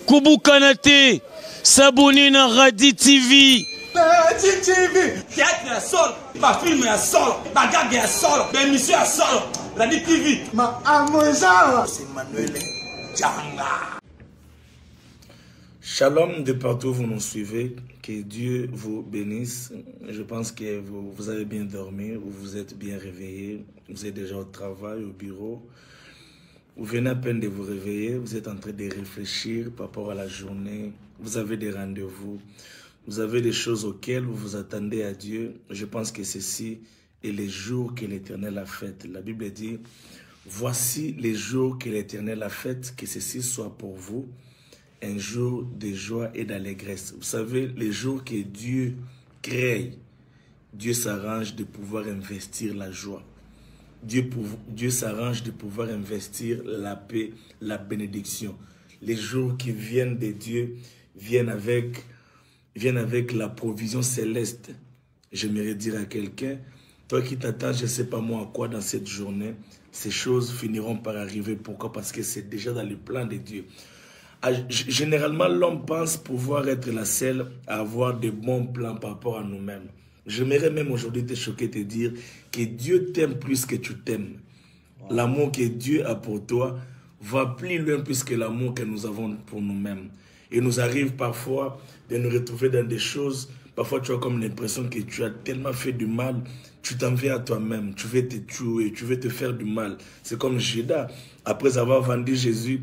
Koubou Kanate, Sabouni na Radi TV. Radi TV, théâtre à sol, ma film à sol, ma gag à sol, ma mission à sol, Radi TV. Ma amoisa, c'est Manuel Djanga. Shalom de partout où vous nous suivez, que Dieu vous bénisse. Je pense que vous avez bien dormi, vous êtes bien réveillés, vous êtes déjà au travail, au bureau. Vous venez à peine de vous réveiller, vous êtes en train de réfléchir par rapport à la journée, vous avez des rendez-vous, vous avez des choses auxquelles vous vous attendez à Dieu. Je pense que ceci est les jours que l'Éternel a fait. La Bible dit, voici les jours que l'Éternel a fait, que ceci soit pour vous un jour de joie et d'allégresse. Vous savez, les jours que Dieu crée, Dieu s'arrange de pouvoir investir la joie. Dieu s'arrange de pouvoir investir la paix, la bénédiction. Les jours qui viennent de Dieu viennent avec la provision céleste. J'aimerais dire à quelqu'un, toi qui t'attends, je ne sais pas moi à quoi dans cette journée, ces choses finiront par arriver. Pourquoi? Parce que c'est déjà dans le plan de Dieu. Généralement, l'homme pense pouvoir être la seule à avoir de bons plans par rapport à nous-mêmes. J'aimerais même aujourd'hui te choquer, te dire que Dieu t'aime plus que tu t'aimes. Wow. L'amour que Dieu a pour toi va plus loin plus que l'amour que nous avons pour nous-mêmes. Il nous arrive parfois de nous retrouver dans des choses, parfois tu as comme l'impression que tu as tellement fait du mal, tu t'en viens à toi-même, tu veux te tuer, tu veux te faire du mal. C'est comme Judas, après avoir vendu Jésus,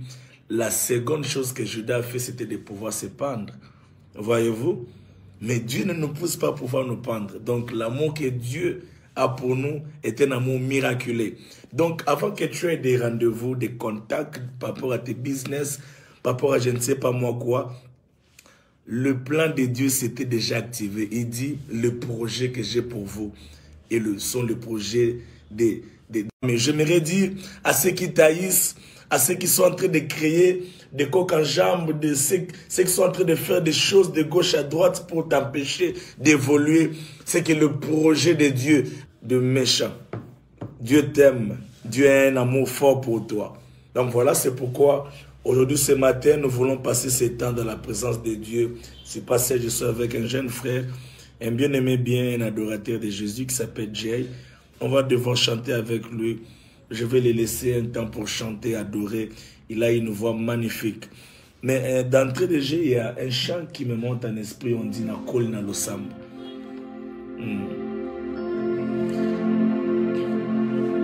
la seconde chose que Judas a fait, c'était de pouvoir se pendre. Voyez-vous? Mais Dieu ne nous pousse pas à pouvoir nous pendre. Donc, l'amour que Dieu a pour nous est un amour miraculeux. Donc, avant que tu aies des rendez-vous, des contacts par rapport à tes business, par rapport à je ne sais pas moi quoi, le plan de Dieu s'était déjà activé. Il dit, le projet que j'ai pour vous sont le projet des... Mais j'aimerais dire à ceux qui taillissent, à ceux qui sont en train de créer des coques en jambes, de ceux qui sont en train de faire des choses de gauche à droite pour t'empêcher d'évoluer, c'est que le projet de Dieu, de méchant, Dieu t'aime, Dieu a un amour fort pour toi. Donc voilà, c'est pourquoi aujourd'hui, ce matin, nous voulons passer ce temps dans la présence de Dieu. Ce passage, je suis avec un jeune frère, un bien-aimé, un adorateur de Jésus qui s'appelle Jay. On va devoir chanter avec lui. Je vais les laisser un temps pour chanter, adorer. Il a une voix magnifique. Mais d'entrée de jeu, il y a un chant qui me monte en esprit. On dit « Nakol na losambo ».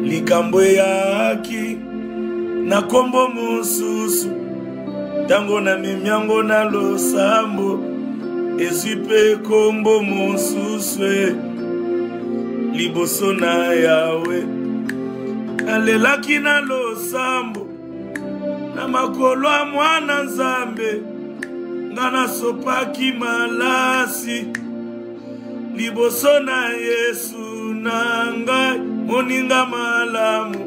Likambo yaki na kombo mususu tango na mimiango na losambo ezipe kombo mususu liboso na yawe alelaki na losambo na makolo a mwana nzambe nga nasopaki malasi liboso na Yesu na ngai moninga malamu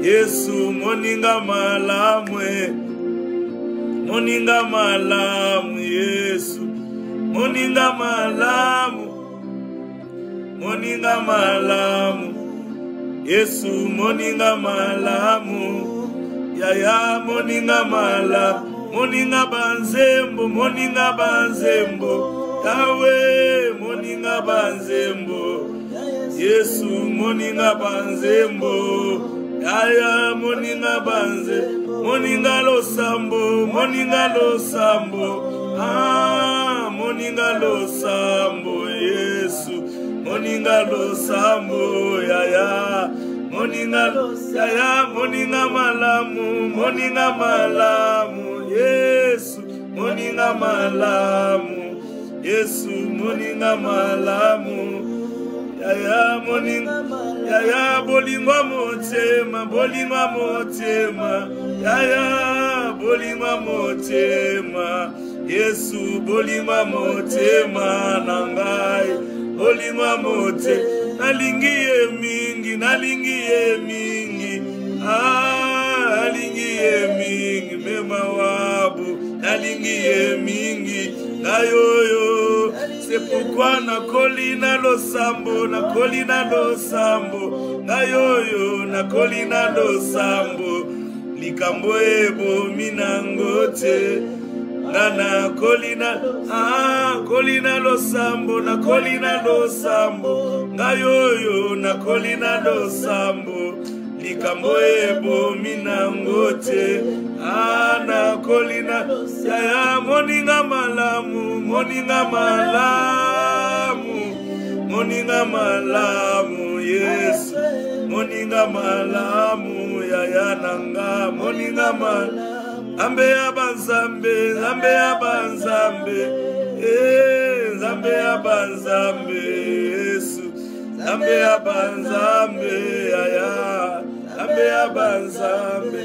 Yesu moninga malamu Yesu moninga malamu Yesu moninga malamu yaya moninga malamu moninga banzembo Yawe moninga banzembo Yesu moninga banzembo yaya moninga banzembo moninga losambo moninga losambo Yesu moninga losambo yaya moninga malamu Yesu moninga malamu Yesu moninga malamu yaya bolingwa motema yaya bolingwa motema Yesu bolingwa motema nangai bolingwa motema nalingi ye mingi mema wabu nalingi ye mingi ngayoyo C'est pourquoi na kolina losambo, na kolina losambo, na yoyo na kolina losambo, likambo ebo minangote, na kolina, kolina losambo, na kolina losambo, na yoyo na kolina losambo, likambo ebo minangote, na kolina, ya moninga malamu, moninga malamu, moninga malamu, Yesu, moninga malamu, ya nanga, moninga malamu, ambe ya banzambe, ambe ya banzambe, zambe ya banzambe, Yesu, zambe ya banzambe, ya, zambe ya banzambe.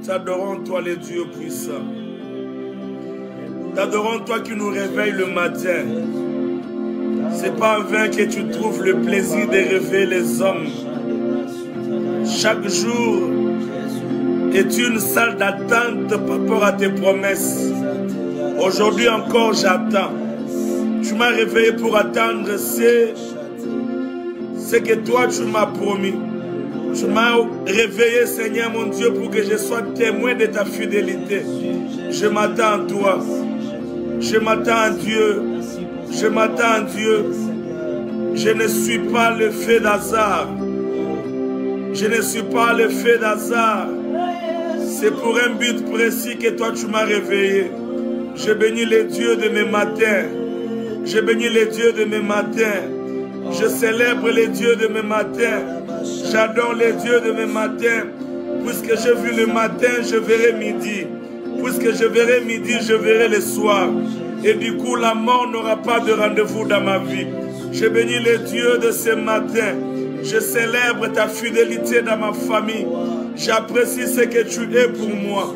T'adorons toi les dieux puissants. T'adorons toi qui nous réveille le matin. C'est pas en vain que tu trouves le plaisir de réveiller les hommes. Chaque jour est une salle d'attente par rapport à tes promesses. Aujourd'hui encore j'attends. Tu m'as réveillé pour attendre ce que toi tu m'as promis. Tu m'as réveillé, Seigneur mon Dieu, pour que je sois témoin de ta fidélité. Je m'attends à toi. Je m'attends à Dieu. Je m'attends à Dieu. Je ne suis pas le fait d'hasard. Je ne suis pas le fait d'hasard. C'est pour un but précis que toi tu m'as réveillé. Je bénis les dieux de mes matins. Je bénis les dieux de mes matins. Je célèbre les dieux de mes matins. J'adore les dieux de mes matins. Puisque j'ai vu le matin, je verrai midi. Puisque je verrai midi, je verrai le soir. Et du coup, la mort n'aura pas de rendez-vous dans ma vie. Je bénis les dieux de ce matin. Je célèbre ta fidélité dans ma famille. J'apprécie ce que tu es pour moi.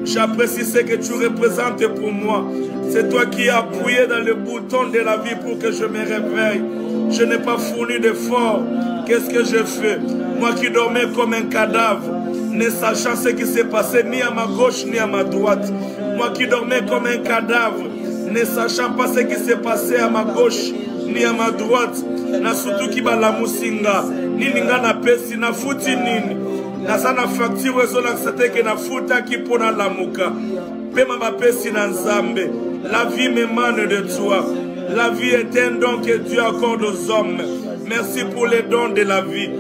J'apprécie ce que tu représentes pour moi. C'est toi qui as appuyé dans le bouton de la vie pour que je me réveille. Je n'ai pas fourni d'efforts. Qu'est-ce que je fais? Moi qui dormais comme un cadavre, ne sachant ce qui s'est passé ni à ma gauche ni à ma droite. Moi qui dormais comme un cadavre, ne sachant pas ce qui s'est passé à ma gauche ni à ma droite. Na surtout qui la musinga, ni ninga na pesi na futi nini. Na sana facture ezola c'était que na futa qui pona la muka. Pema ba pesi na nzambe. La vie m'émane de toi. La vie est un don que Dieu accorde aux hommes. Merci pour les dons de la vie.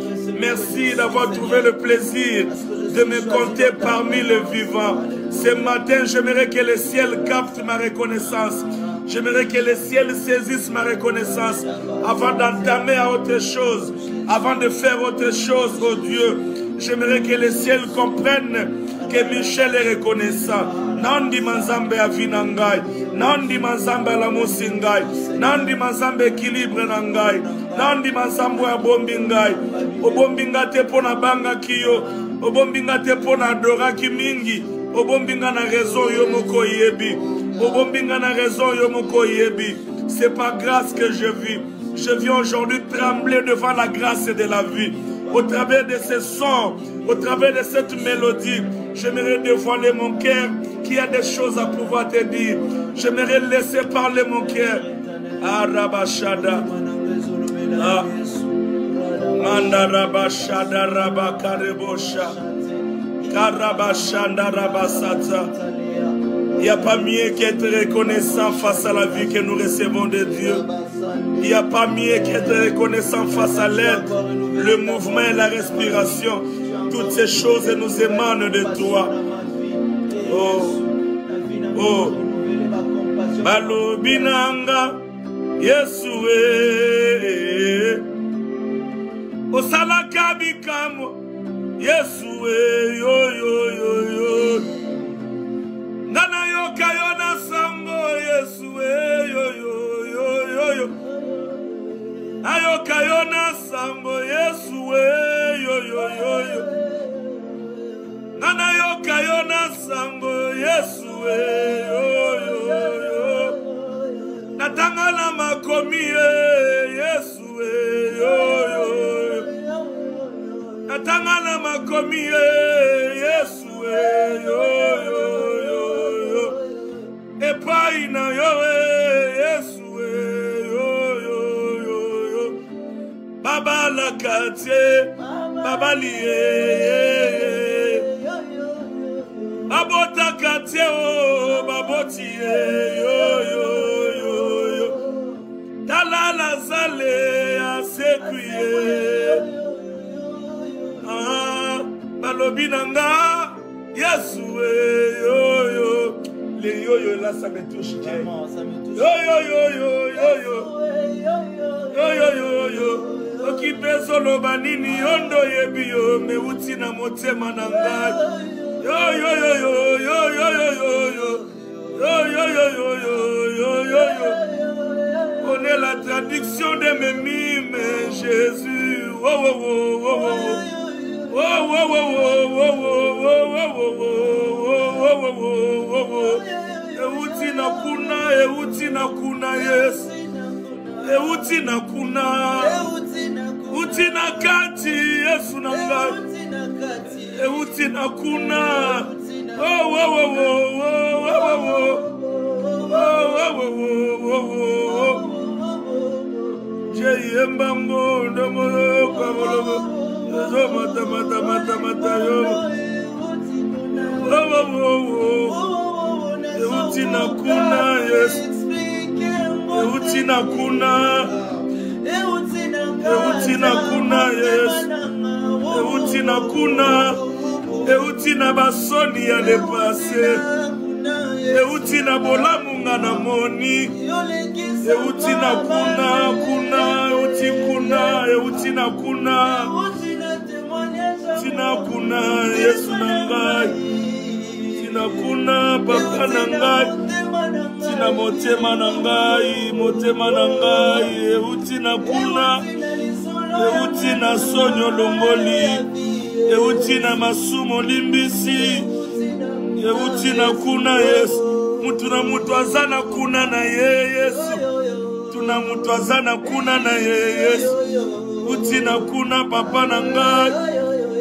Merci d'avoir trouvé le plaisir de me compter parmi les vivants. Ce matin, j'aimerais que le ciel capte ma reconnaissance. J'aimerais que le ciel saisisse ma reconnaissance avant d'entamer à autre chose, avant de faire autre chose, oh Dieu. J'aimerais que le ciel comprenne que Michel est reconnaissant. Nandi manzambe avinangai, nandi manzambe la musingai, nandi manzambe équilibre nangai, nandi manzambe abombingai, obombinga te pona banga kiyo, obombinga te pona adora kimingi, obombinga na raison yo moko yebi, obombinga na raison yo moko yebi. C'est par grâce que je vis. Je viens aujourd'hui trembler devant la grâce de la vie. Au travers de ce son, au travers de cette mélodie, j'aimerais dévoiler mon cœur qui a des choses à pouvoir te dire. J'aimerais laisser parler mon cœur. Arabashada. Manda rabashada rabakarebosha. Karabashanda rabasata. Il n'y a pas mieux qu'être reconnaissant face à la vie que nous recevons de Dieu. Il n'y a pas mieux qu'être reconnaissant face à l'aide, le mouvement et la respiration. Toutes ces choses nous émanent de toi. Oh, oh, Balobinanga, Yesue, Osalaka Bikamo, Yesue, yo, yo, yo, yo. Nana yo kayona sango Yesue, yo, yo, yo, yo, yo. Ayo kayona sango Yesue, yo, yo, yo, yo. Nana yo kayona sango Yesue, yo, yo, yo. Natangana makomi Yesue, yo, yo, yo. Natangana makomi Yesue, yo, yo, yo. Epai na yo Yesue, quartier, babalié. Babota quartier, oh, baboti, yo, yo, yo, yo. Talala zale, asekouye. Ah, balobinanga, yasoué, yo, yo. Les yo-yo là, ça me touche. Vraiment, ça me touche. Yo, yo, yo, yo, yo, yo. Yo, yo, yo, yo. Okipe solo banini, ondo yebi yo, me uti na motema na ngai. Yo, yo, yo, yo, yo, yo, yo, yo, yo. Yo, yo, yo, yo, yo, yo, yo, yo. On est la traduction de mes mimes, Jésus. Oh, oh, oh, oh, oh. Oh, oh, oh, oh, oh, oh, oh, oh, oh, oh. Euti na kuna, yes. Euti na kuna. Uti na kati, Yesu na ngai. Euti na kuna. Oh, oh, oh, oh, oh, oh, oh. Oh, oh, oh, oh, oh. Jeyemba mondo moyo kwa mologo. Mata mata mata mata yo. Oh, oh, oh, oh. Euti na kuna, yes. Euti na kuna. Euti na kuna, yes. Euti na kuna. Euti na basoni ya le passé. Euti na bolamunga na moni. Euti na kuna, kuna, euti kuna, euti na kuna. Tina kuna, Yesu na ngai. Tina kuna, papa na ngai. Tina motema na ngai, motema na ngai. Euti na kuna. Euti na sonyo longoli. Euti na masumo limbisi. Euti na kuna, Yesu. Mutu na mutu azana kuna na ye, Yesu. Tuna mutu azana kuna na ye, Yesu. Euti na kuna, papa na ngai.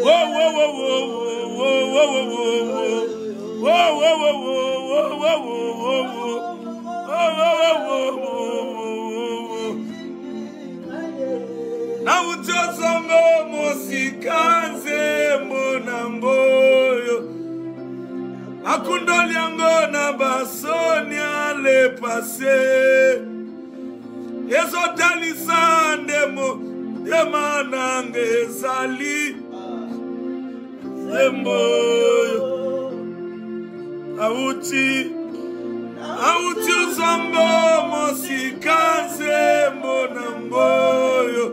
Oh, oh, oh, oh, oh, oh, oh, oh, oh. Oh, oh, oh, oh, oh, oh, oh, oh. Na utosongo mosikanze monamboyo. Akundoli yango na basoni ale pase. Yeso talisa ndemo yemanange zali. Zemboyo. Auti uzambo mosikanze monamboyo.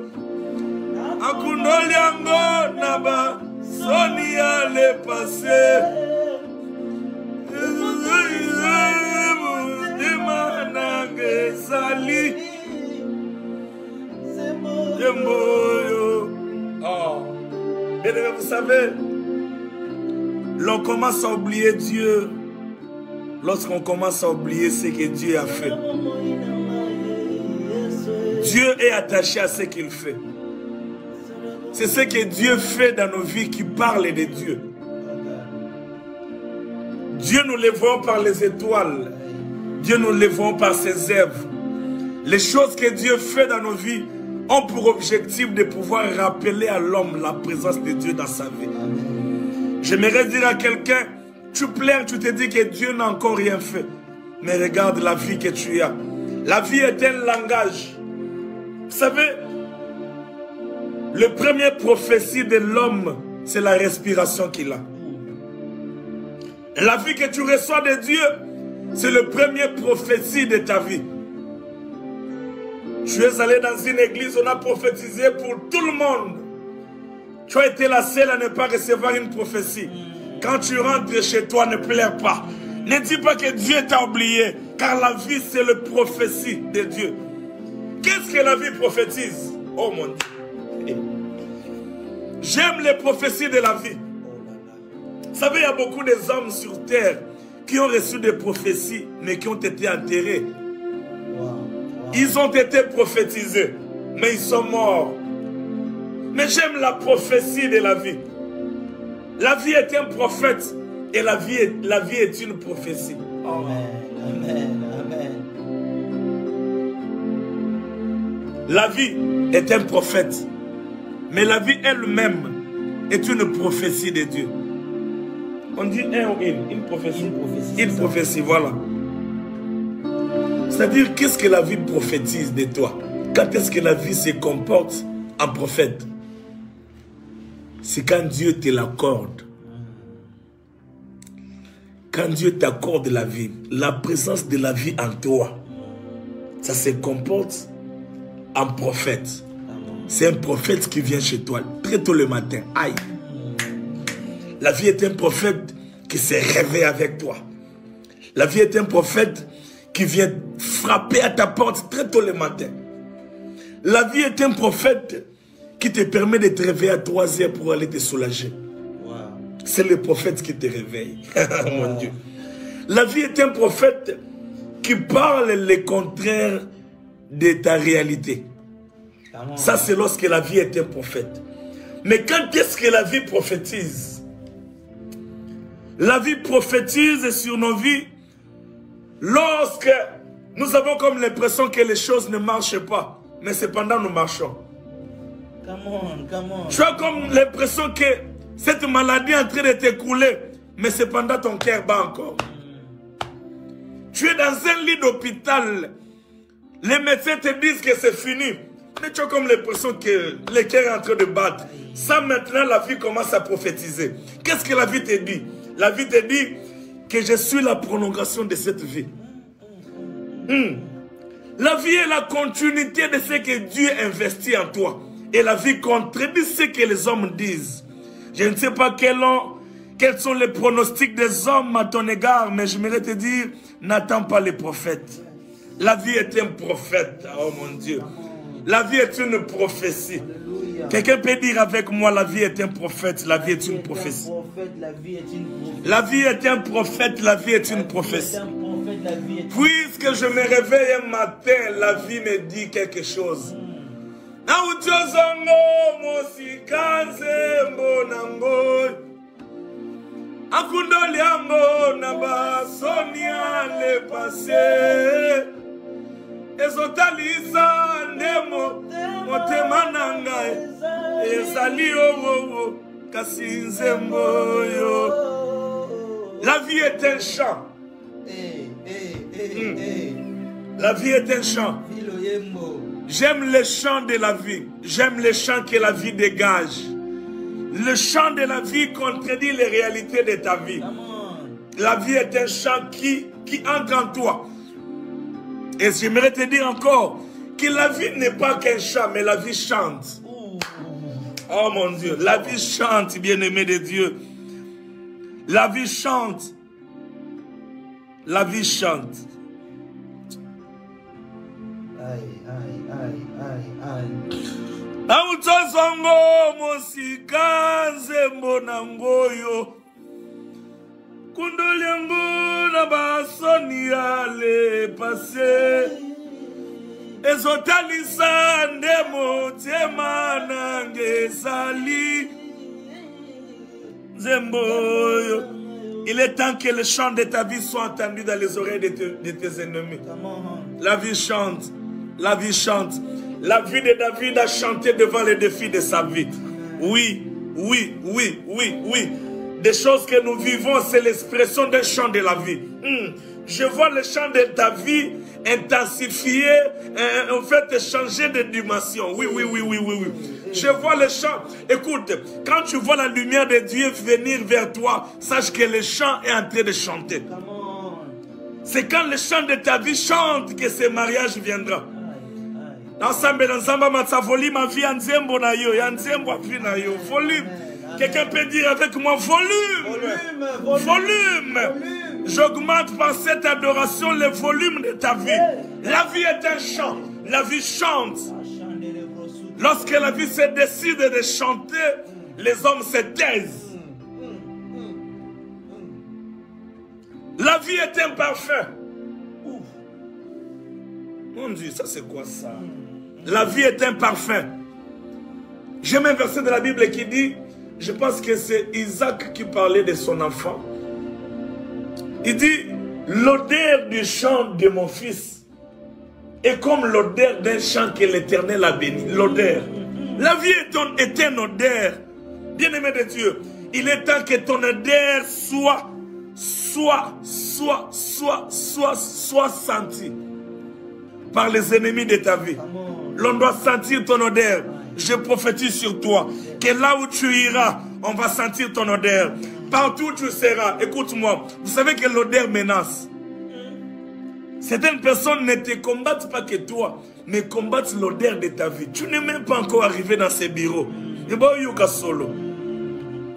Akundoli yango na basoni ale pase. Oh. Bien aimé, vous savez, l'on commence à oublier Dieu lorsqu'on commence à oublier ce que Dieu a fait. Dieu est attaché à ce qu'il fait. C'est ce que Dieu fait dans nos vies qui parle de Dieu. Dieu nous le voit par les étoiles. Dieu nous le voit par ses œuvres. Les choses que Dieu fait dans nos vies ont pour objectif de pouvoir rappeler à l'homme la présence de Dieu dans sa vie. J'aimerais dire à quelqu'un, tu pleures, tu te dis que Dieu n'a encore rien fait. Mais regarde la vie que tu as. La vie est un langage. Vous savez, le premier prophétie de l'homme, c'est la respiration qu'il a. La vie que tu reçois de Dieu, c'est le premier prophétie de ta vie. Tu es allé dans une église, on a prophétisé pour tout le monde. Tu as été la seule à ne pas recevoir une prophétie. Quand tu rentres chez toi, ne pleure pas. Ne dis pas que Dieu t'a oublié, car la vie, c'est le prophétie de Dieu. Qu'est-ce que la vie prophétise? Oh mon Dieu. J'aime les prophéties de la vie. Vous savez, il y a beaucoup d'hommes sur terre qui ont reçu des prophéties, mais qui ont été enterrés. Ils ont été prophétisés, mais ils sont morts. Mais j'aime la prophétie de la vie. La vie est un prophète et la vie est une prophétie. Amen, amen, amen. La vie est un prophète, Mais la vie elle-même est une prophétie de Dieu. On dit un ou une prophétie. Une prophétie, voilà. C'est-à-dire, qu'est-ce que la vie prophétise de toi? Quand est-ce que la vie se comporte en prophète? C'est quand Dieu te l'accorde. Quand Dieu t'accorde la vie, la présence de la vie en toi, ça se comporte en prophète. C'est un prophète qui vient chez toi très tôt le matin. Aïe. La vie est un prophète qui se réveille avec toi. La vie est un prophète qui vient frapper à ta porte très tôt le matin. La vie est un prophète qui te permet de te réveiller à 3 heures pour aller te soulager. Wow. C'est le prophète qui te réveille. Mon Dieu. La vie est un prophète qui parle le contraire de ta réalité. Ça, c'est lorsque la vie est un prophète. Mais quand est-ce que la vie prophétise? La vie prophétise sur nos vies lorsque nous avons comme l'impression que les choses ne marchent pas. Mais cependant, nous marchons. Tu as comme l'impression que cette maladie est en train de t'écrouler. Mais cependant, ton cœur bat encore. Tu es dans un lit d'hôpital. Les médecins te disent que c'est fini. Mais tu as comme l'impression que le cœur est en train de battre. Ça, maintenant, la vie commence à prophétiser. Qu'est-ce que la vie te dit? La vie te dit que je suis la prolongation de cette vie. La vie est la continuité de ce que Dieu investit en toi. Et la vie contredit ce que les hommes disent. Je ne sais pas quels sont les pronostics des hommes à ton égard, mais je voudrais te dire, n'attends pas les prophètes. La vie est un prophète. Oh mon Dieu. La vie est une prophétie. Quelqu'un peut dire avec moi, la vie est un prophète, la vie est une prophétie. La vie est un prophète, la vie est une prophétie. Puisque je me réveille un matin, la vie me dit quelque chose. Ezotalisa ndemo motema nangae ezali owo kasinze moyo. La vie est un chant. La vie est un chant. J'aime les chants de la vie. J'aime les chants que la vie dégage. Le chant de la vie contredit les réalités de ta vie. La vie est un chant qui entre en toi. Et j'aimerais te dire encore que la vie n'est pas qu'un chant, mais la vie chante. Oh mon Dieu, la vie chante, bien-aimé de Dieu. La vie chante. La vie chante. Aïe, aïe, aïe, aïe, aïe. Autozongo mosika nzembo nangoyo. Kundoliango na basoni ale passé. Ezotalisa ndemo tema nange sali. Zemboyo. Il est temps que le chant de ta vie soit entendu dans les oreilles de tes ennemis. La vie chante. La vie chante. La vie de David a chanté devant les défis de sa vie. Oui, oui, oui, oui, oui. Des choses que nous vivons, c'est l'expression d'un chant de la vie. Je vois le chant de ta vie intensifié, en fait, changer de dimension. Oui, oui, oui, oui, oui, oui. Je vois le chant. Écoute, quand tu vois la lumière de Dieu venir vers toi, sache que le chant est en train de chanter. C'est quand le chant de ta vie chante que ce mariage viendra. Ensemble, ma volume a vie en zembo na yo, en zembo a vie na yo. Volume. Quelqu'un peut dire avec moi volume. Volume. J'augmente par cette adoration le volume de ta vie. La vie est un chant. La vie chante. Lorsque la vie se décide de chanter, les hommes se taisent. La vie est un parfum. Mon Dieu, ça c'est quoi ça? La vie est un parfum. J'aime un verset de la Bible qui dit, je pense que c'est Isaac qui parlait de son enfant. Il dit, l'odeur du chant de mon fils est comme l'odeur d'un chant que l'Éternel a béni. L'odeur. La vie est un odeur. Bien-aimé de Dieu, il est temps que ton odeur soit senti par les ennemis de ta vie. L'on doit sentir ton odeur. Je prophétise sur toi que là où tu iras, on va sentir ton odeur. Partout où tu seras, écoute-moi, vous savez que l'odeur menace. Certaines personnes ne te combattent pas que toi, mais combattent l'odeur de ta vie. Tu n'es même pas encore arrivé dans ces bureaux.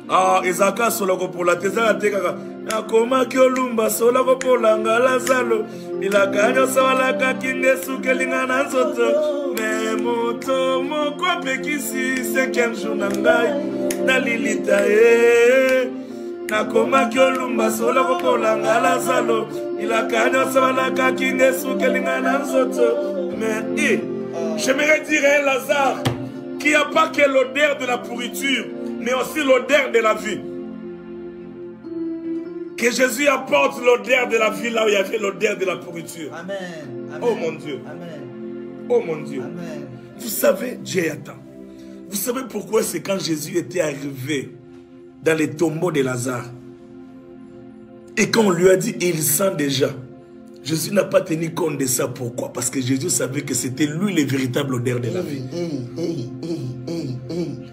Ah, Isaka soloko pour la tezaka tekaka. Nakoma kiolumba soloko pour la ngala zalo. Ilakanyo sawalaka kingesu kelingana nzoto. Me moto moko pekisi 5e jour nangai. Nalilita Nakoma kiolumba soloko pour la ngala zalo. Ilakanyo sawalaka kingesu kelingana nzoto. Mais j'aimerais dire à Lazare qu'il n'y a pas que l'odeur de la pourriture, mais aussi l'odeur de la vie. Que Jésus apporte l'odeur de la vie là où il y avait l'odeur de la pourriture. Amen. Amen. Oh mon Dieu. Amen. Oh mon Dieu. Amen. Vous savez, Dieu attend. Vous savez pourquoi c'est quand Jésus était arrivé dans les tombeaux de Lazare. Et quand on lui a dit, il sent déjà. Jésus n'a pas tenu compte de ça. Pourquoi? Parce que Jésus savait que c'était lui le véritable odeur de la vie.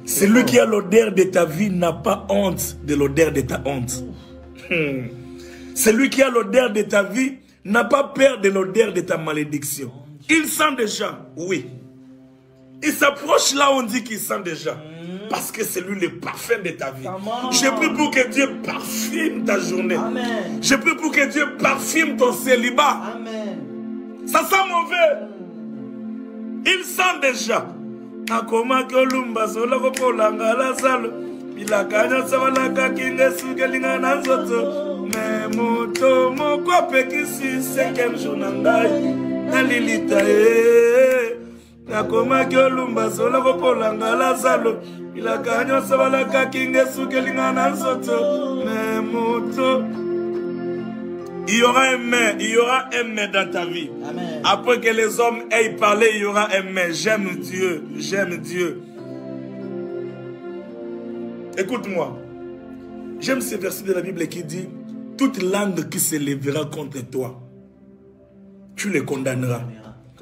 Celui qui a l'odeur de ta vie n'a pas honte de l'odeur de ta honte. Celui qui a l'odeur de ta vie n'a pas peur de l'odeur de ta malédiction. Il sent déjà, oui. Il s'approche là où on dit qu'il sent déjà. Parce que c'est lui le parfum de ta vie. Je prie pour que Dieu parfume ta journée. Amen. Je prie pour que Dieu parfume ton célibat. Amen. Ça sent mauvais. Il sent déjà. Nakoma kolumba soloko polanga la salo. Bilakanya sawalaka kingesu kelingana nzoto. Me moto moko pekisi 5e jour nangai. Nalilita Nakoma kiolumba soloko polanga la salo. Bilakanya sawalaka kingesu kelingana nzoto. Me moto. Il y aura un mais, il y aura un mais dans ta vie. Amen. Après que les hommes aient parlé, il y aura un mais. J'aime Dieu, j'aime Dieu. Écoute-moi. J'aime ce verset de la Bible qui dit, toute langue qui se lèvera contre toi, tu les condamneras.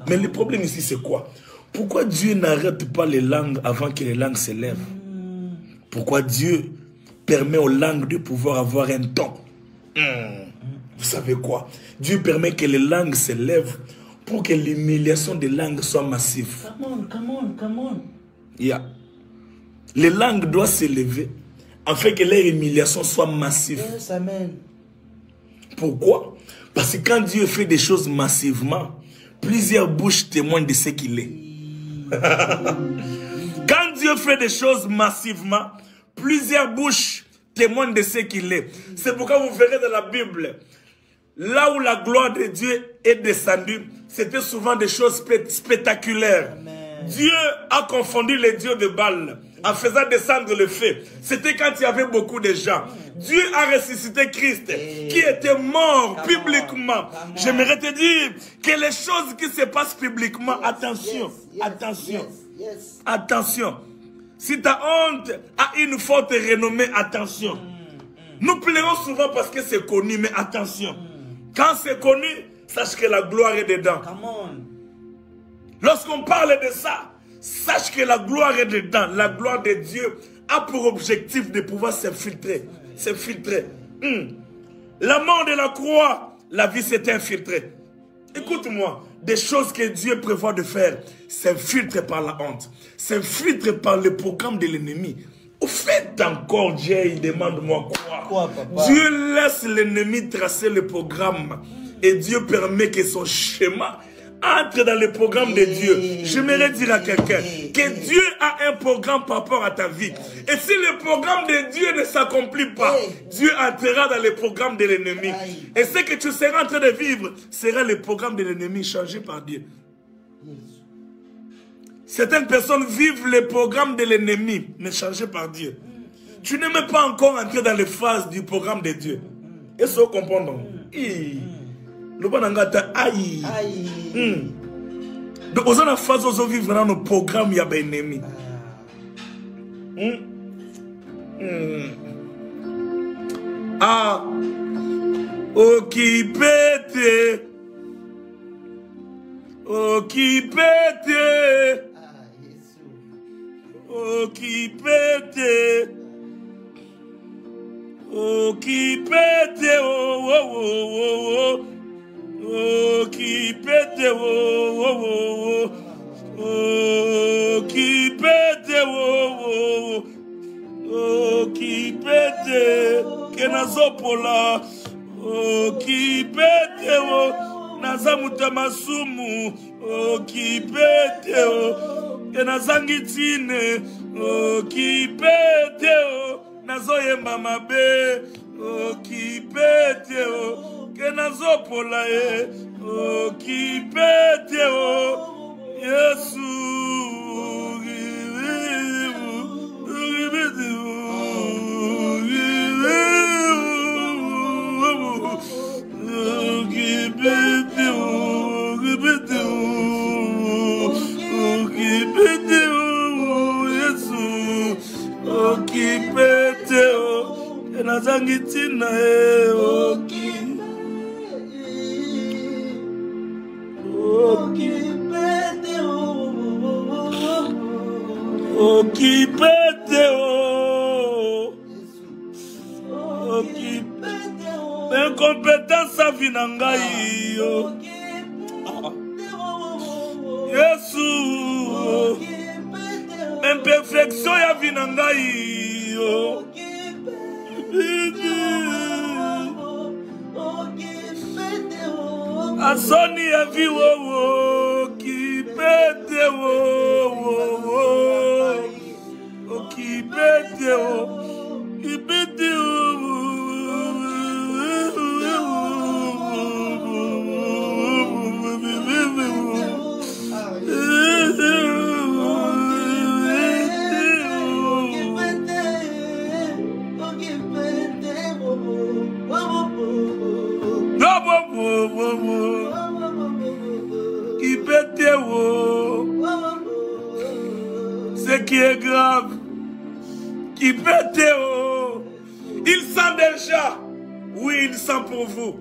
Mais le problème ici, c'est quoi? Pourquoi Dieu n'arrête pas les langues avant que les langues se lèvent? Pourquoi Dieu permet aux langues de pouvoir avoir un ton? Vous savez quoi? Dieu permet que les langues se lèvent pour que l'humiliation des langues soit massive. Come on. Yeah. Les langues doivent se lever afin que leur humiliation soit massive. Yes, amen. Pourquoi? Parce que quand Dieu fait des choses massivement, plusieurs bouches témoignent de ce qu'il est. Quand Dieu fait des choses massivement, plusieurs bouches témoignent de ce qu'il est. C'est pourquoi vous verrez dans la Bible, là où la gloire de Dieu est descendue, c'était souvent des choses spectaculaires. Amen. Dieu a confondu les dieux de Baal en faisant descendre le feu. C'était quand il y avait beaucoup de gens. Dieu a ressuscité Christ qui était mort publiquement. J'aimerais te dire que les choses qui se passent publiquement, attention, attention, attention. Si ta honte a une forte renommée, attention. Nous plairons souvent parce que c'est connu, mais attention. Quand c'est connu, sache que la gloire est dedans. Come on. Lorsqu'on parle de ça, sache que la gloire est dedans. La gloire de Dieu a pour objectif de pouvoir s'infiltrer. S'infiltrer. La mort de la croix, la vie s'est infiltrée. Écoute-moi, des choses que Dieu prévoit de faire s'infiltrent par la honte, s'infiltrent par le programme de l'ennemi. Au fait encore, Dieu, il demande-moi quoi? Quoi, papa? Dieu laisse l'ennemi tracer le programme et Dieu permet que son schéma entre dans le programme de Dieu. J'aimerais dire à quelqu'un que Dieu a un programme par rapport à ta vie. Et si le programme de Dieu ne s'accomplit pas, Dieu entrera dans le programme de l'ennemi. Et ce que tu seras en train de vivre sera le programme de l'ennemi changé par Dieu. Certaines personnes vivent le programme de l'ennemi, mais changé par Dieu. Tu n'es même pas encore entré dans les phases du programme de Dieu. Est-ce que vous comprenez? Donc, aux phase où vivre dans nos programmes, il y a des ennemis. Ah, occupé-te. Occupé-te. Occupé-te. Occupé-te. Oh, oh, oh, oh. Occupé-te. Oh, oh, oh, oh. Occupé-te. Oh, oh. Occupé-te. Kenazopola. Occupé-te. Oh. Nazamuta masumu. Occupé-te. Oh. Kenazangitine. Occupé-te. Oh. Nazoyemba mabe. Occupé-te. Oh. Kenazopola. Occupé-te. Oh. Yesu. Nazangitina occupé-te. Incompétence à vinangai. Yesu. Imperfection ya vinangai. Asoni ya viwo occupé-te. Occupé-te. Occupé-te. Ce qui est grave, qui pète, il sent déjà, oui, il sent pour vous.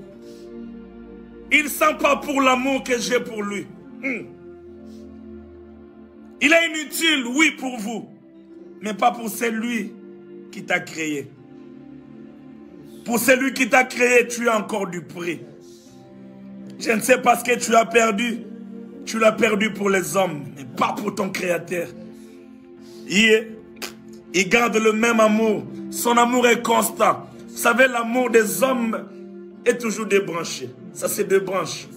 Il sent pas pour l'amour que j'ai pour lui. Il est inutile, oui, pour vous, mais pas pour celui qui t'a créé. Pour celui qui t'a créé, tu as encore du prix. Je ne sais pas ce que tu as perdu. Tu l'as perdu pour les hommes, mais pas pour ton créateur. Il garde le même amour. Son amour est constant. Vous savez, l'amour des hommes est toujours débranché. Ça, c'est deux branches.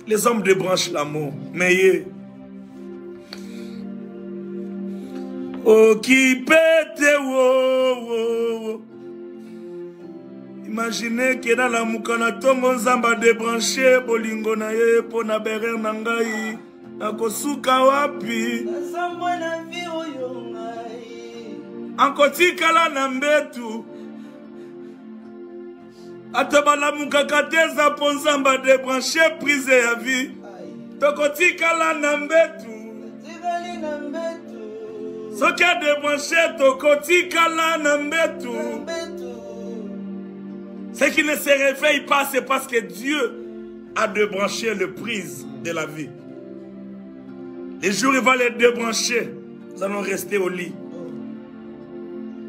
Les hommes débranchent l'amour. Mais occupé-te. Imaginez que dans la moukana tongo nzamba débranché bolingo na ye po na berer na ngai nakosuka wapi ankotikala na mbetu atobala mukaka teza po nzamba débranché prise ya vie tokotikala na mbetu soki a débranché tokotikala na mbetu. Ce qui ne se réveille pas, c'est parce que Dieu a débranché le prise de la vie. Les jours où il va les débrancher, nous allons rester au lit.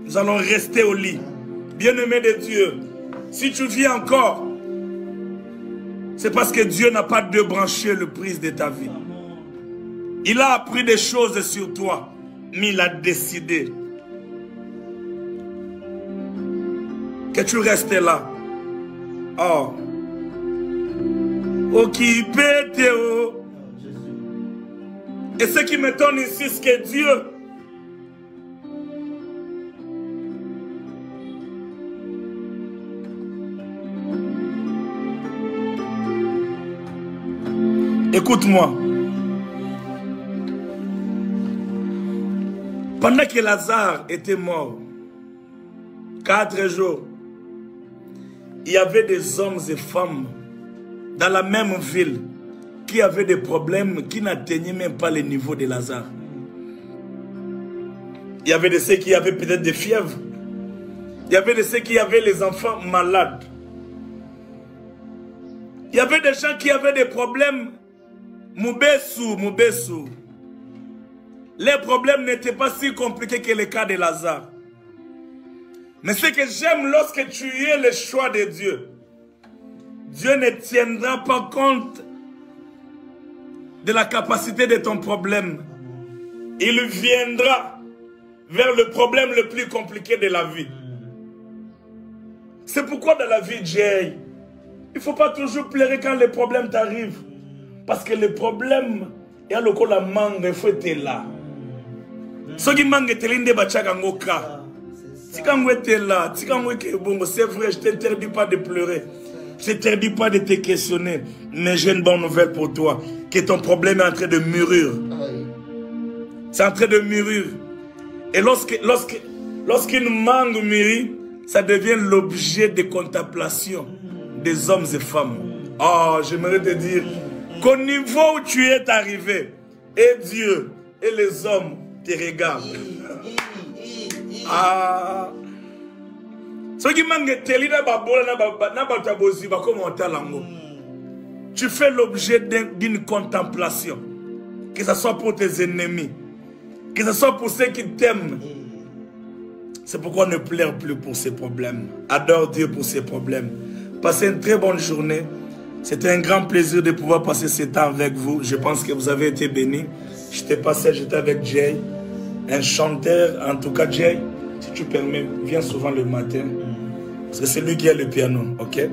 Nous allons rester au lit. Bien-aimé de Dieu, si tu vis encore, c'est parce que Dieu n'a pas débranché le prise de ta vie. Il a appris des choses sur toi, mais il a décidé que tu restes là. Oh, occupé-te. Et ce qui m'étonne ici, c'est que Dieu écoute-moi. Pendant que Lazare était mort, 4 jours, il y avait des hommes et femmes dans la même ville qui avaient des problèmes qui n'atteignaient même pas le niveau de Lazare. Il y avait de ceux qui avaient peut-être des fièvres. Il y avait de ceux qui avaient les enfants malades. Il y avait des gens qui avaient des problèmes. Moubesu. Les problèmes n'étaient pas si compliqués que le cas de Lazare. Mais ce que j'aime lorsque tu es le choix de Dieu, Dieu ne tiendra pas compte de la capacité de ton problème. Il viendra vers le problème le plus compliqué de la vie. C'est pourquoi dans la vie, Jay, il ne faut pas toujours pleurer quand les problèmes t'arrivent. Parce que les problèmes, il y a le coup la mangue, il faut être là. Ce qui manque est l'inde bachaka ngoka. Si quand vous êtes là, si quand vous êtes bon, c'est vrai, je ne t'interdis pas de pleurer. Je ne t'interdis pas de te questionner. Mais j'ai une bonne nouvelle pour toi. Que ton problème est en train de mûrir. C'est en train de mûrir. Et lorsqu'une mangue mûrit, ça devient l'objet de contemplation des hommes et femmes. Oh, j'aimerais te dire qu'au niveau où tu es arrivé, et Dieu et les hommes te regardent. Ah. Tu fais l'objet d'une contemplation. Que ce soit pour tes ennemis, que ce soit pour ceux qui t'aiment. C'est pourquoi ne pleure plus pour ces problèmes. Adore Dieu pour ces problèmes. Passez une très bonne journée. C'était un grand plaisir de pouvoir passer ce temps avec vous. Je pense que vous avez été bénis. J'étais pas seul, j'étais avec Jay, un chanteur. En tout cas, Jay, si tu permets, viens souvent le matin. Parce que c'est lui qui a le piano, ok?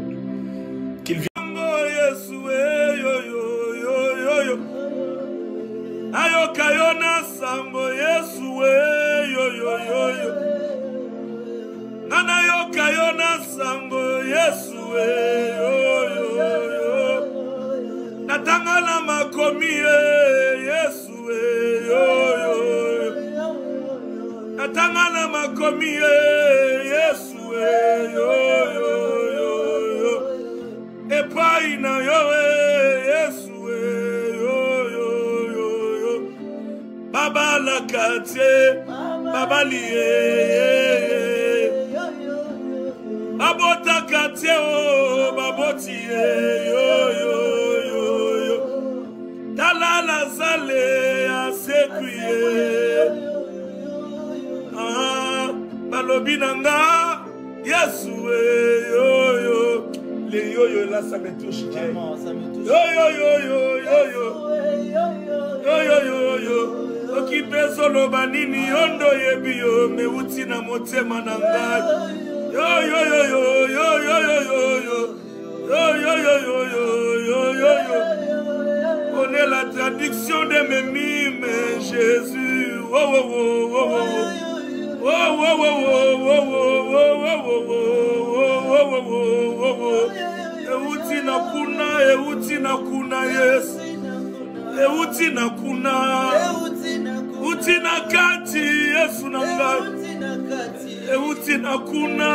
Qu'il vienne. Natangana makomi Yesu Natangana makomi Yesu Epai na yo Yesu Baba la kate Baba liye Babota kate o baboti yo Talala zale asekuye Balobi nanga Yesu yo les yo là ça me touche yo okipe solo banini ondo yebiyo me utina motema nanga yo on est la traduction de mes mimes, Jésus. Eutina kuna yes. Eutina kuna. Utina kati Yesu nanga. Eutina kuna.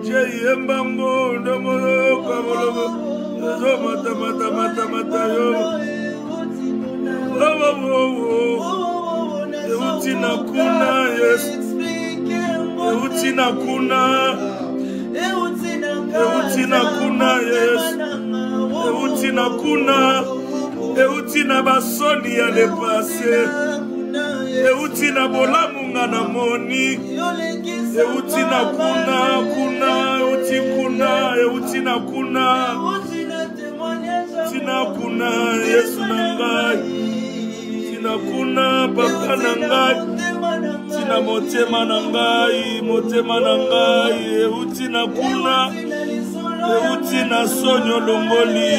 Jeyembango ndomo kabolo mata yo Eutina kuna yes Eutina kuna yes Eutina kuna Eutina basoni ya le passé Eutina bolamunga na moni Eutina Eutina kuna Yesu nangai Tina kuna papa nangai Tina motema nangai Eutina kuna Eutina sonyo longoli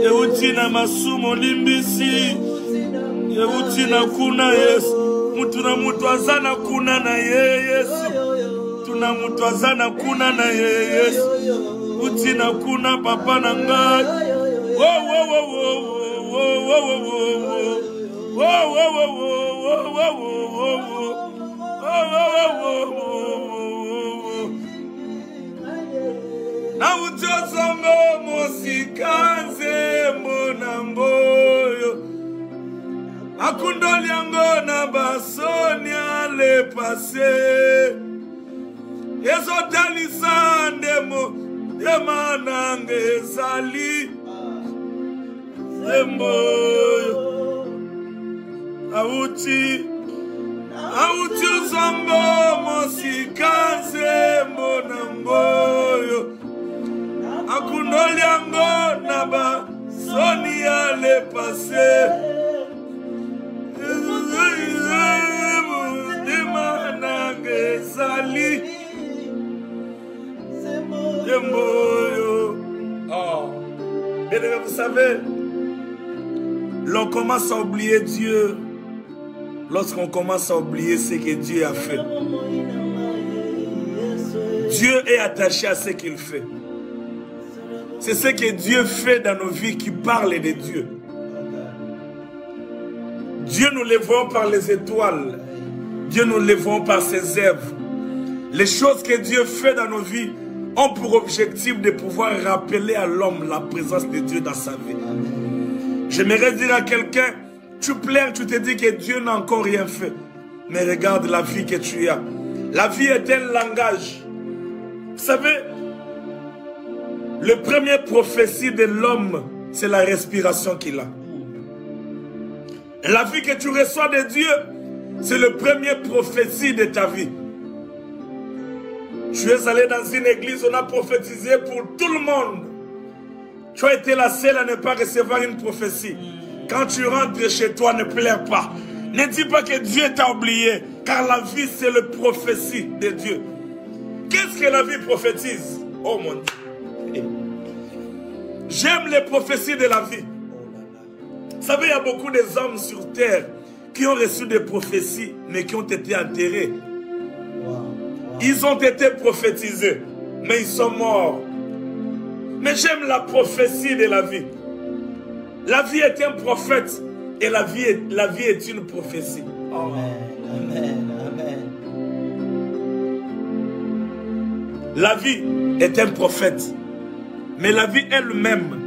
Eutina masumo limbisi Eutina kuna Yesu Mutu na mutu azana kuna na Yesu Tuna mutu azana kuna na Yesu Eutina kuna papa nangai Na utosongo mosika nzembo na mboyo akundoli yango na basoni ale passé ezotalisa ndemo yemananga ezali zemboyo auti uzombo mosika nzembo na mboyo akundoli yango na basoni ale passé Bien, vous savez, l'on commence à oublier Dieu lorsqu'on commence à oublier ce que Dieu a fait. Dieu est attaché à ce qu'il fait. C'est ce que Dieu fait dans nos vies qui parle de Dieu. Dieu, nous le voyons par les étoiles. Dieu, nous le voyons par ses œuvres. Les choses que Dieu fait dans nos vies ont pour objectif de pouvoir rappeler à l'homme la présence de Dieu dans sa vie. J'aimerais dire à quelqu'un, tu pleures, tu te dis que Dieu n'a encore rien fait. Mais regarde la vie que tu as. La vie est un langage. Vous savez, le premier prophétie de l'homme, c'est la respiration qu'il a. La vie que tu reçois de Dieu, c'est le premier prophétie de ta vie. Tu es allé dans une église, on a prophétisé pour tout le monde. Tu as été la seule à ne pas recevoir une prophétie. Quand tu rentres chez toi, ne pleure pas. Ne dis pas que Dieu t'a oublié, car la vie, c'est le prophétie de Dieu. Qu'est-ce que la vie prophétise? Oh mon Dieu. J'aime les prophéties de la vie. Vous savez, il y a beaucoup d'hommes sur terre qui ont reçu des prophéties, mais qui ont été enterrés. Ils ont été prophétisés, mais ils sont morts. Mais j'aime la prophétie de la vie. La vie est un prophète et la vie est une prophétie. Amen, amen, amen. La vie est un prophète, mais la vie elle-même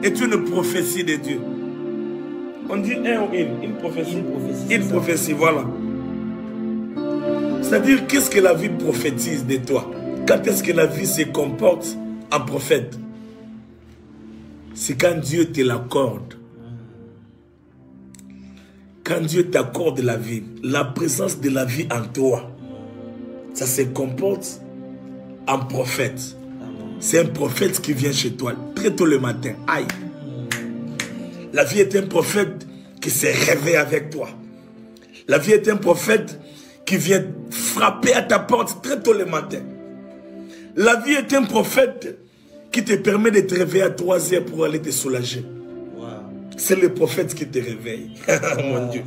est une prophétie de Dieu. On dit un ou une prophétie. Une prophétie, voilà. C'est-à-dire, qu'est-ce que la vie prophétise de toi? Quand est-ce que la vie se comporte en prophète? C'est quand Dieu te l'accorde. Quand Dieu t'accorde la vie, la présence de la vie en toi, ça se comporte en prophète. C'est un prophète qui vient chez toi très tôt le matin. Aïe. La vie est un prophète qui se réveille avec toi. La vie est un prophète qui vient frapper à ta porte très tôt le matin. La vie est un prophète qui te permet de te réveiller à 3 heures pour aller te soulager. Wow. C'est le prophète qui te réveille. Mon Dieu.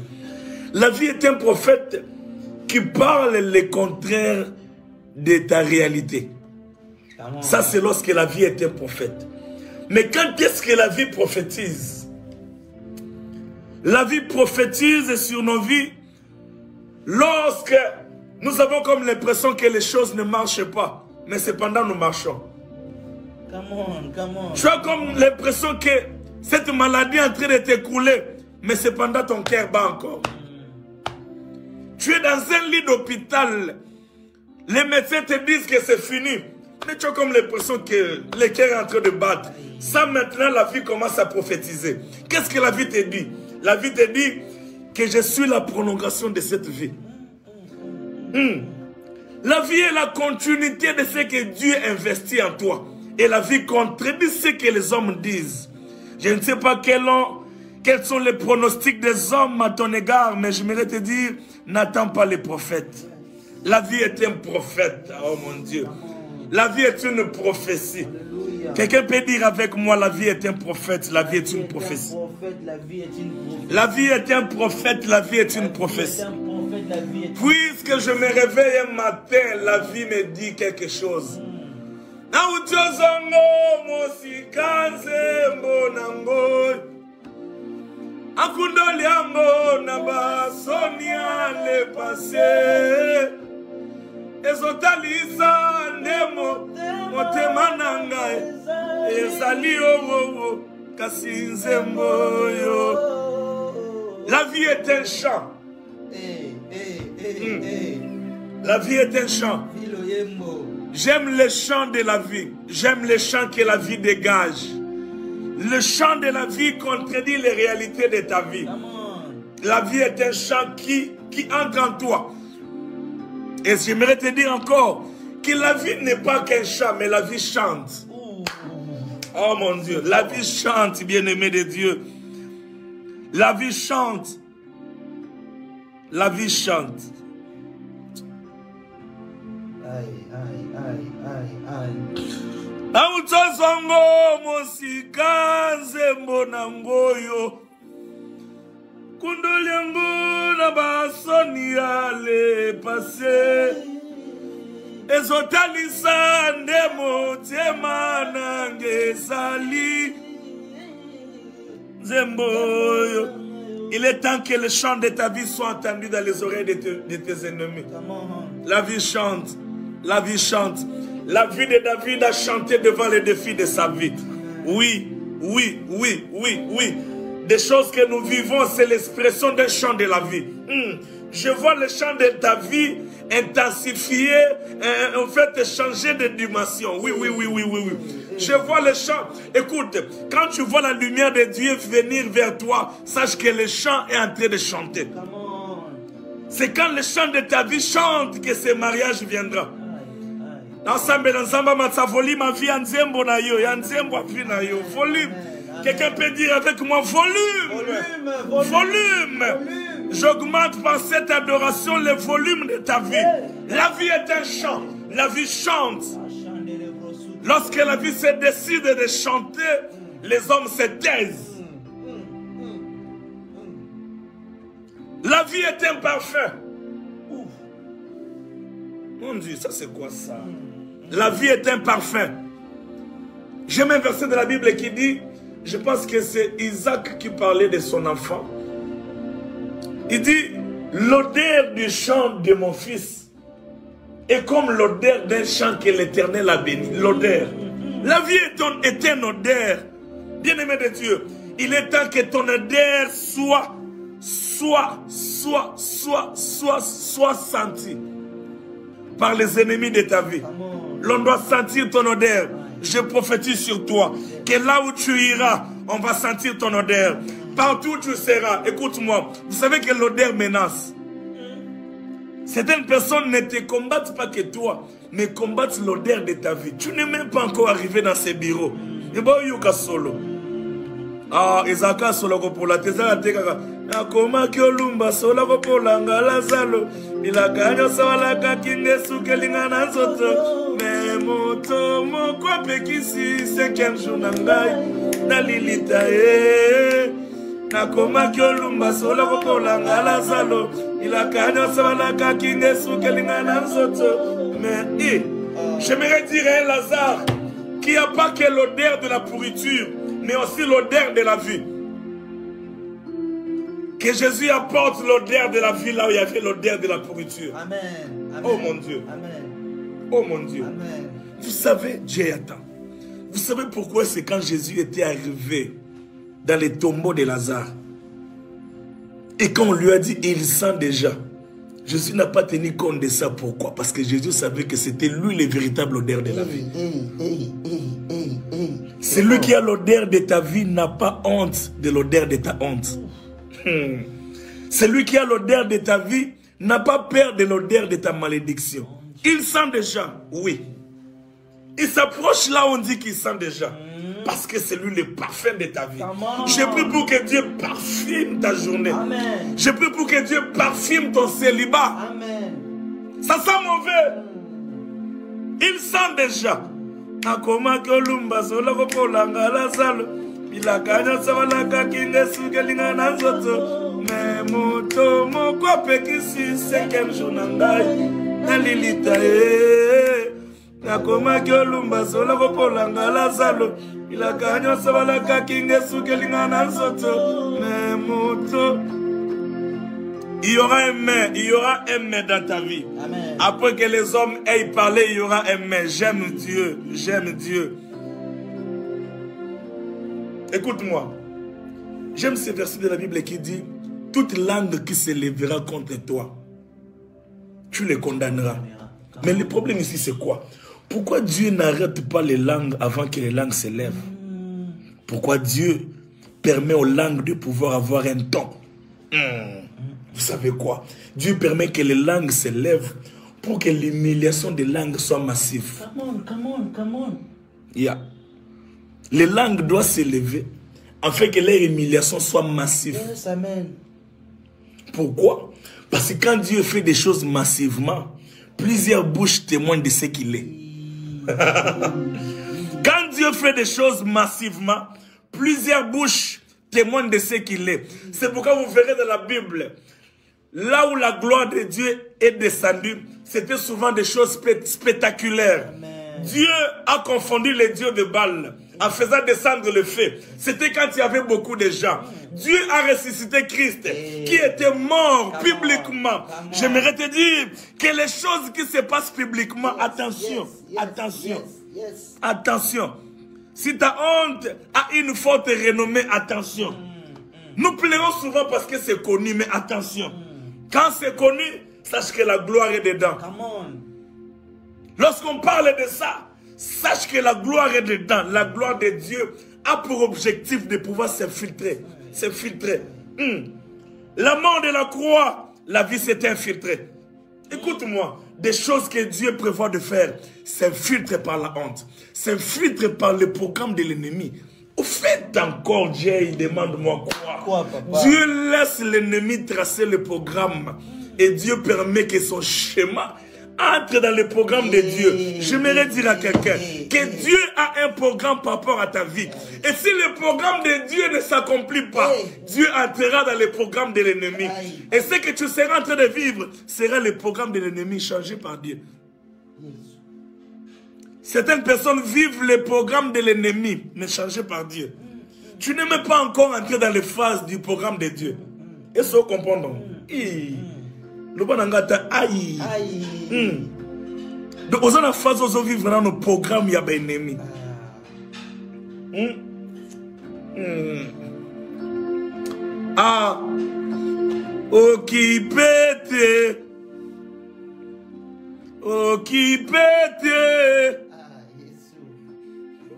La vie est un prophète qui parle le contraire de ta réalité. Ça, c'est lorsque la vie est un prophète. Mais quand est-ce que la vie prophétise? La vie prophétise sur nos vies lorsque nous avons comme l'impression que les choses ne marchent pas, mais cependant nous marchons. Tu as comme l'impression que cette maladie est en train de t'écrouler, mais cependant ton cœur bat encore. Tu es dans un lit d'hôpital, les médecins te disent que c'est fini, mais tu as comme l'impression que le cœur est en train de battre. Ça maintenant la vie commence à prophétiser. Qu'est-ce que la vie te dit? La vie te dit que je suis la prolongation de cette vie. La vie est la continuité de ce que Dieu investit en toi. Et la vie contredit ce que les hommes disent. Je ne sais pas quels sont les pronostics des hommes à ton égard, mais j'aimerais te dire, n'attends pas les prophètes. La vie est un prophète. Oh mon Dieu. La vie est une prophétie. Quelqu'un peut dire avec moi, la vie est un prophète, la vie est une prophétie. La vie est un prophète, la vie est une prophétie. Puisque je me réveille un matin, la vie me dit quelque chose. ezali oh kasi nzembo yo. La vie est un chant. La vie est un chant. J'aime le chant de la vie. J'aime le chant que la vie dégage. Le chant de la vie contredit les réalités de ta vie. La vie est un chant qui entre en toi. Et j'aimerais te dire encore que la vie n'est pas qu'un chant, mais la vie chante. Oh mon Dieu, la vie chante, bien-aimé de Dieu. La vie chante. La vie chante. Autozongo mosika nzembo na ngoyo kunduliangu na basoni ale pase ezotalisa ndemo tema nange sali nzembo. Il est temps que le chant de ta vie soit entendu dans les oreilles de tes ennemis. La vie chante. La vie chante. La vie de David a chanté devant les défis de sa vie. Oui, oui, oui, oui, oui. Des choses que nous vivons, c'est l'expression d'un chant de la vie. Je vois le chant de ta vie intensifié, en fait, changer de dimension. Oui, oui, oui, oui, oui, oui. Je vois le chant. Écoute, quand tu vois la lumière de Dieu venir vers toi, sache que le chant est en train de chanter. C'est quand le chant de ta vie chante que ce mariage viendra. Ensemble, volume ma vie en zembo na yo, en zembo vie na yo, volume. Quelqu'un peut dire avec moi volume, volume. J'augmente par cette adoration le volume de ta vie. La vie est un chant, la vie chante. Lorsque la vie se décide de chanter, les hommes se taisent. La vie est un parfum. Mon Dieu, ça c'est quoi ça? La vie est un parfum. J'aime un verset de la Bible qui dit, je pense que c'est Isaac qui parlait de son enfant. Il dit, l'odeur du chant de mon fils est comme l'odeur d'un chant que l'Éternel a béni. L'odeur. La vie est une odeur. Bien-aimé de Dieu, il est temps que ton odeur soit sentie par les ennemis de ta vie. L'on doit sentir ton odeur. Je prophétise sur toi que là où tu iras, on va sentir ton odeur. Partout où tu seras, écoute-moi, vous savez que l'odeur menace. Certaines personnes ne te combattent pas que toi, mais combattent l'odeur de ta vie. Tu n'es même pas encore arrivé dans ces bureaux. Et bon, yuka solo. Ah, ezaka solo ko pour la tezaka tekaka. Akoma kyolumba solo ko pour la ngala zalo. Ilakanyo sawala ka kingesu kelinga na nzoto. Me moto moko pekisi 5e jour na ngai. Na lilita e. Nakoma kyolumba solo ko pour la ngala zalo. Ilakanyo sawala ka kingesu kelinga na nzoto. Mais j'aimerais dire à un Lazare qu'il n'y a pas que l'odeur de la pourriture, mais aussi l'odeur de la vie. Que Jésus apporte l'odeur de la vie là où il y avait l'odeur de la pourriture. Amen. Amen. Oh mon Dieu. Amen. Oh mon Dieu. Amen. Vous savez, Dieu attend. Vous savez pourquoi c'est quand Jésus était arrivé dans les tombeaux de Lazare et quand on lui a dit, il sent déjà. Jésus n'a pas tenu compte de ça. Pourquoi? Parce que Jésus savait que c'était lui le véritable odeur de la vie. Celui qui a l'odeur de ta vie n'a pas honte de l'odeur de ta honte. Celui qui a l'odeur de ta vie n'a pas peur de l'odeur de ta malédiction. Il sent déjà, oui. Il s'approche là où on dit qu'il sent déjà. Parce que c'est lui le parfum de ta vie. Je prie pour que Dieu parfume ta journée. Amen. Je prie pour que Dieu parfume ton célibat. Amen. Ça sent mauvais. Il sent déjà. Akoma kolumba sola ko polanga la salo. Bila kanya sawala ka kingesu kelinga na nzoto. Me moto moko pekisi 5e jour na ngai. Na lilita e. Nakoma kyolumba sola ko polanga la salo. Il y aura un mais, il y aura un mais dans ta vie. Amen. Après que les hommes aient parlé, il y aura un mais. J'aime Dieu, j'aime Dieu. Écoute-moi. J'aime ce verset de la Bible qui dit, toute langue qui se lèvera contre toi, tu les condamneras. Mais le problème ici, c'est quoi? Pourquoi Dieu n'arrête pas les langues avant que les langues se lèvent? Pourquoi Dieu permet aux langues de pouvoir avoir un temps? Vous savez quoi? Dieu permet que les langues se lèvent pour que l'humiliation des langues soit massive. Come on. Yeah. Les langues doivent s'élever afin que leur humiliation soit massive. Yes, amen. Pourquoi? Parce que quand Dieu fait des choses massivement, plusieurs bouches témoignent de ce qu'il est. Quand Dieu fait des choses massivement, plusieurs bouches témoignent de ce qu'il est. C'est pourquoi vous verrez dans la Bible, là où la gloire de Dieu est descendue, c'était souvent des choses spectaculaires. Amen. Dieu a confondu les dieux de Baal en faisant descendre le feu. C'était quand il y avait beaucoup de gens. Dieu a ressuscité Christ qui était mort publiquement. J'aimerais te dire que les choses qui se passent publiquement, attention, attention, attention. Si ta honte a une forte renommée, attention. Nous plairons souvent parce que c'est connu, mais attention. Quand c'est connu, sache que la gloire est dedans. Lorsqu'on parle de ça, sache que la gloire est dedans. La gloire de Dieu a pour objectif de pouvoir s'infiltrer. S'infiltrer. La mort de la croix, la vie s'est infiltrée. Écoute-moi, des choses que Dieu prévoit de faire s'infiltrent par la honte, s'infiltrent par le programme de l'ennemi. Au fait encore, Dieu, demande-moi quoi, papa? Dieu laisse l'ennemi tracer le programme et Dieu permet que son schéma entre dans le programme de Dieu. J'aimerais dire à quelqu'un que Dieu a un programme par rapport à ta vie. Et si le programme de Dieu ne s'accomplit pas, Dieu entrera dans le programme de l'ennemi. Et ce que tu seras en train de vivre sera le programme de l'ennemi changé par Dieu. Certaines personnes vivent le programme de l'ennemi, mais changé par Dieu. Tu n'es même pas encore entré dans les phases du programme de Dieu. Et ça, comprendre. Donc, on a la phase où on vit dans nos programmes, il y a des ennemis. Occupez-te. Occupez-te.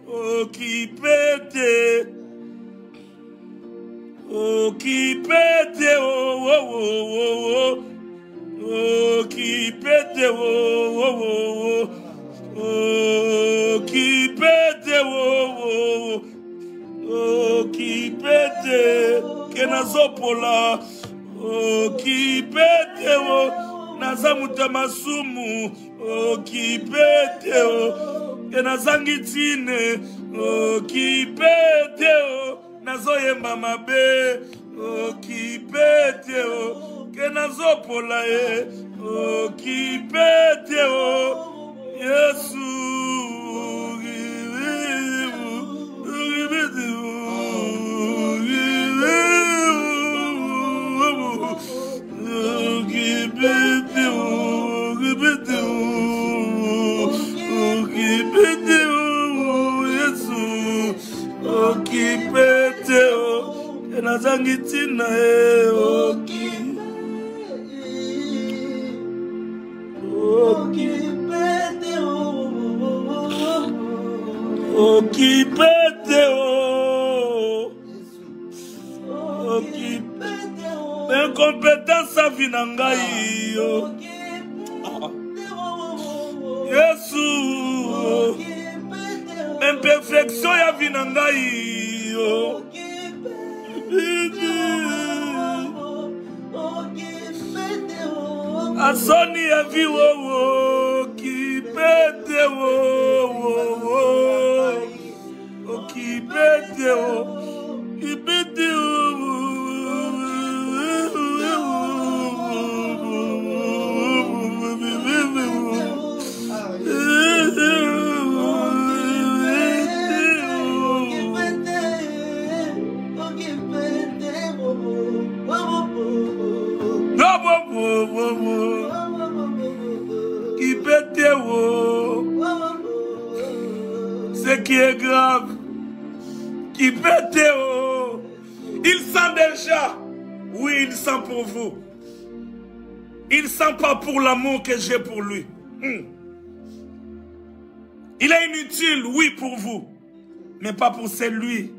Occupez-te. Occupez-te. Occupez-te, occupez-te, occupez-te, kenazopola, occupez-te, nazamutama-sumu, occupez-te, kenazangitine, occupez-te, nazoyemba mabe, occupez-te, kenazopola occupez-te Yesu occupez-te kenazangitina occupez-te, incompétence à vinangai, Yesu, imperfection à vinangai, asoni à viwo, occupez-te, occupez-te, occupez-te, ce qui est grave, qui pète, oh. Il sent déjà. Oui, il sent pour vous. Il sent pas pour l'amour que j'ai pour lui. Il est inutile, oui, pour vous. Mais pas pour celui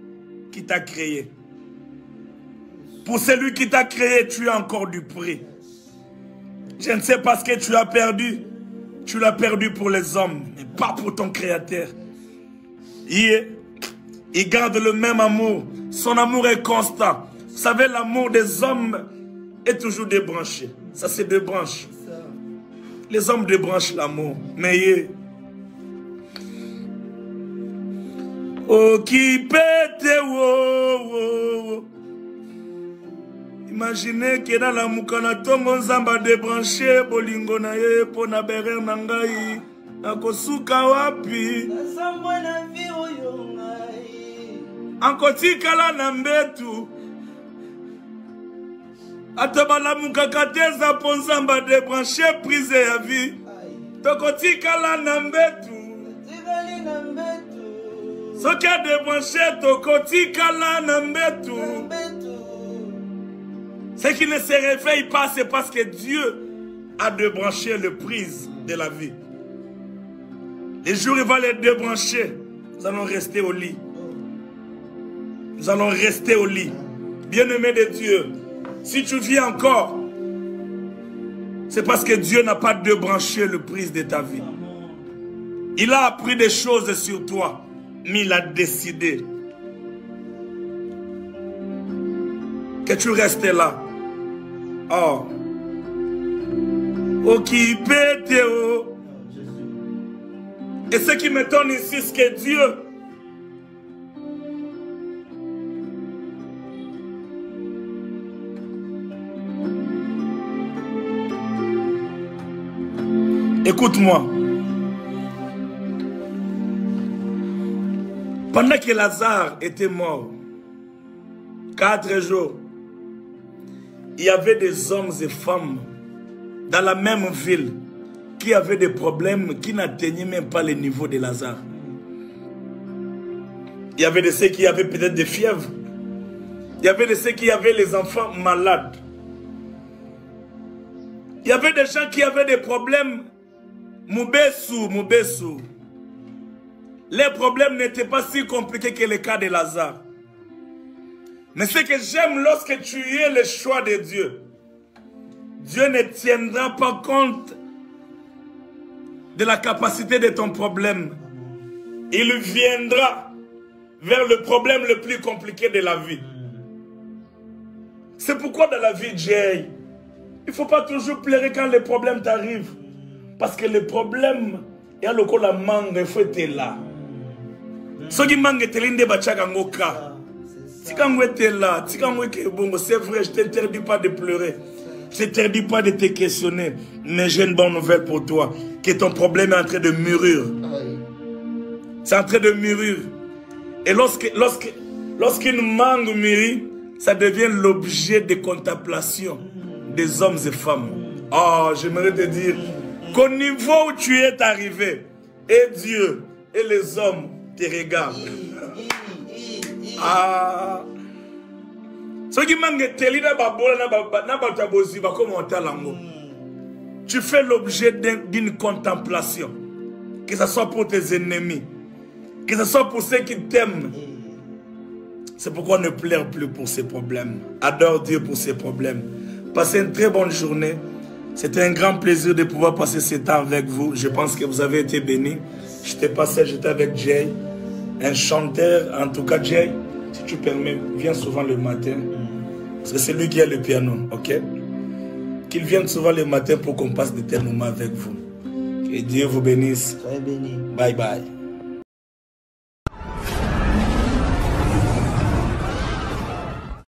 qui t'a créé. Pour celui qui t'a créé, tu as encore du prix. Je ne sais pas ce que tu as perdu. Tu l'as perdu pour les hommes, mais pas pour ton créateur. Il garde le même amour. Son amour est constant. Vous savez, l'amour des hommes est toujours débranché. Ça, c'est deux branches. Les hommes débranchent l'amour. Mais oh, qui pète, oh. Imaginez que dans la moukana tongo nzamba débranché bolingo na ye po na berer na ngai nakosuka wapi ankotikala na mbetu atobala mukaka teza po nzamba débranché prise ya vie tokotikala na mbetu soki a débranché tokotikala na mbetu. Ceux qui ne se réveillent pas, c'est parce que Dieu a débranché le prise de la vie. Les jours, il va les débrancher. Nous allons rester au lit. Nous allons rester au lit. Bien-aimé de Dieu, si tu vis encore, c'est parce que Dieu n'a pas débranché le prise de ta vie. Il a appris des choses sur toi, mais il a décidé que tu restes là. Oh, qui pète, oh. Et ce qui m'étonne ici, c'est que Dieu écoute-moi. Pendant que Lazare était mort, 4 jours, il y avait des hommes et femmes dans la même ville qui avaient des problèmes qui n'atteignaient même pas le niveau de Lazare. Il y avait de ceux qui avaient peut-être des fièvres. Il y avait de ceux qui avaient les enfants malades. Il y avait des gens qui avaient des problèmes. Moubesu. Les problèmes n'étaient pas si compliqués que le cas de Lazare. Mais ce que j'aime lorsque tu es le choix de Dieu, Dieu ne tiendra pas compte de la capacité de ton problème. Il viendra vers le problème le plus compliqué de la vie. C'est pourquoi dans la vie, Jay, il ne faut pas toujours pleurer quand les problèmes t'arrivent. Parce que les problèmes, il y a le coup la mangue, il faut être là. Ce qui manque est l'inde bachaka ngoka. C'est vrai, je ne t'interdis pas de pleurer. Je ne t'interdis pas de te questionner. Mais j'ai une bonne nouvelle pour toi. Que ton problème est en train de mûrir. C'est en train de mûrir. Et lorsqu'une mangue mûrit, ça devient l'objet de contemplation des hommes et femmes. Oh, j'aimerais te dire qu'au niveau où tu es arrivé, et Dieu et les hommes te regardent. Ah. Tu fais l'objet d'une contemplation. Que ce soit pour tes ennemis, que ce soit pour ceux qui t'aiment. C'est pourquoi ne pleure plus pour ces problèmes. Adore Dieu pour ces problèmes. Passez une très bonne journée. C'était un grand plaisir de pouvoir passer ce temps avec vous. Je pense que vous avez été bénis. J'étais avec Jay, un chanteur. En tout cas, Jay, si tu permets, viens souvent le matin. Parce que c'est lui qui a le piano, ok? Qu'il vienne souvent le matin pour qu'on passe de tels moments avec vous. Que Dieu vous bénisse. Très béni. Bye bye.